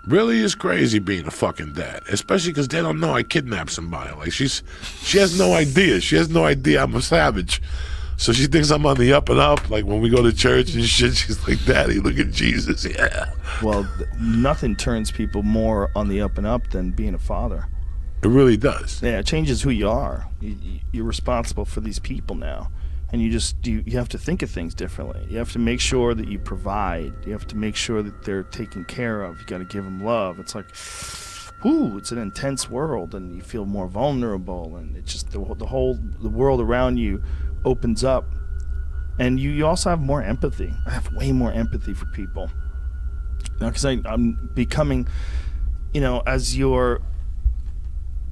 really is crazy being a fucking dad, especially because they don't know I kidnapped somebody. Like she has no idea. She has no idea I'm a savage. So she thinks I'm on the up and up. Like when we go to church and shit, she's like, "Daddy, look at Jesus." Yeah. Well, nothing turns people more on the up and up than being a father. It really does. Yeah, it changes who you are. You're responsible for these people now. And you have to think of things differently. You have to make sure that you provide. You have to make sure that they're taken care of. You got to give them love. It's like, whoo, it's an intense world, and you feel more vulnerable, and it's just the world around you opens up, and you also have more empathy. I have way more empathy for people now because I'm becoming, as you're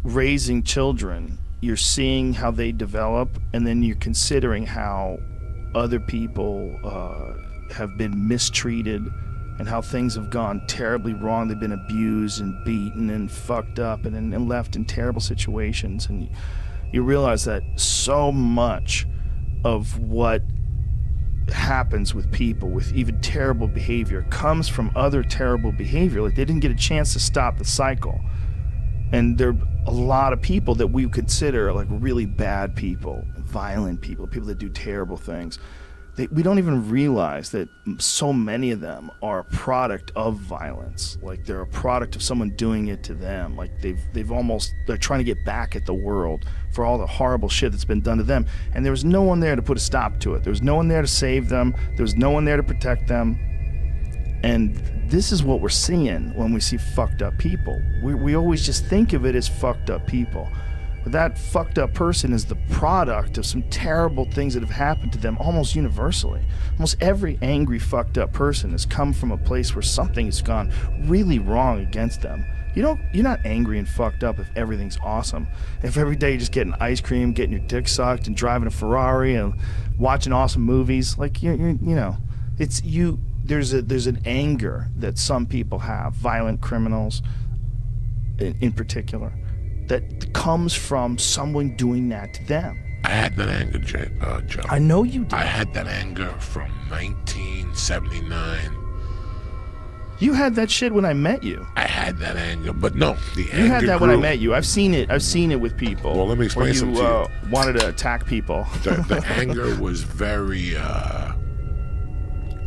raising children, you're seeing how they develop, and then you're considering how other people have been mistreated and how things have gone terribly wrong. They've been abused and beaten and fucked up and left in terrible situations. And you realize that so much of what happens with people with even terrible behavior comes from other terrible behavior. Like they didn't get a chance to stop the cycle. And there are a lot of people that we consider like really bad people, violent people that do terrible things. We don't even realize that so many of them are a product of violence. Like they're a product of someone doing it to them. Like they're trying to get back at the world for all the horrible shit that's been done to them. And there was no one there to put a stop to it. There was no one there to save them. There was no one there to protect them. And this is what we're seeing when we see fucked up people. We always just think of it as fucked up people. But that fucked up person is the product of some terrible things that have happened to them almost universally. Almost every angry, fucked up person has come from a place where something has gone really wrong against them. You're not angry and fucked up if everything's awesome. If every day you're just getting ice cream, getting your dick sucked, and driving a Ferrari and watching awesome movies, like it's you. There's an anger that some people have, violent criminals in particular, that comes from someone doing that to them. I had that anger, Joe. I know you did. I had that anger from 1979. You had that shit when I met you. I had that anger, but no, the anger You had that grew. when I met you. I've seen it with people. Well, let me explain something to you wanted to attack people. The anger was very...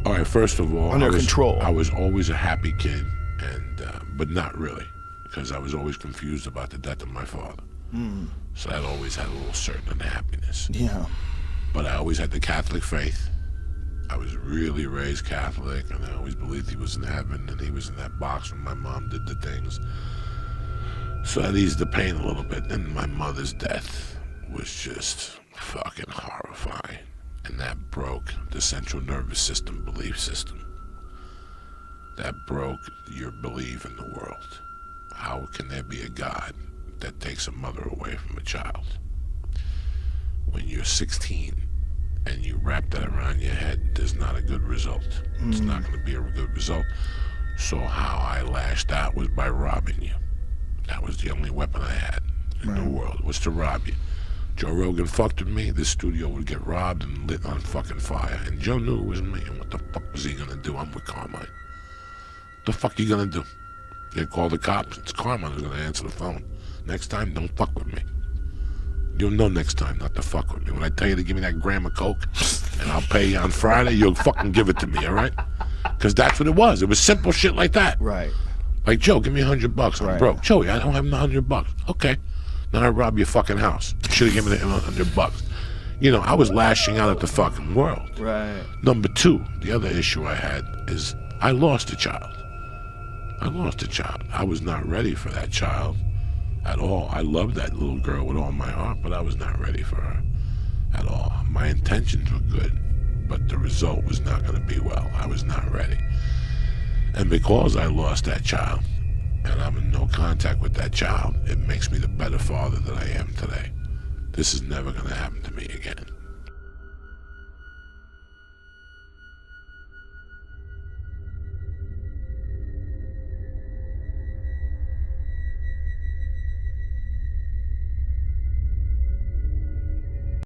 All right, first of all, under control. I was always a happy kid, but not really, because I was always confused about the death of my father. So that always had a little certain unhappiness. Yeah. But I always had the Catholic faith. I was really raised Catholic, and I always believed he was in heaven, and he was in that box when my mom did the things. So that eased the pain a little bit. And my mother's death was just fucking horrifying. And that broke the central nervous system belief system. That broke your belief in the world. How can there be a God that takes a mother away from a child? When you're 16 and you wrap that around your head, there's not a good result. It's not going to be a good result. So how I lashed out was by robbing you. That was the only weapon I had in the world, was to rob you. Joe Rogan fucked with me, this studio would get robbed and lit on fucking fire. And Joe knew it was me, and what the fuck was he gonna do? I'm with Carmine. What the fuck you gonna do? You call the cops, it's Carmine who's gonna answer the phone. Next time, don't fuck with me. You'll know next time not to fuck with me. When I tell you to give me that gram of coke, and I'll pay you on Friday, you'll fucking give it to me, all right? Because that's what it was. It was simple shit like that. Right. Like, Joe, give me $100. I'm broke. Joey, I don't have $100. Okay. Then I rob your fucking house. You should have given me $100. I was lashing out at the fucking world. Right. Number two, the other issue I had is I lost a child. I was not ready for that child at all. I loved that little girl with all my heart, but I was not ready for her at all. My intentions were good, but the result was not going to be well. I was not ready. And because I lost that child, and I'm in no contact with that child, it makes me the better father that I am today. This is never going to happen to me again.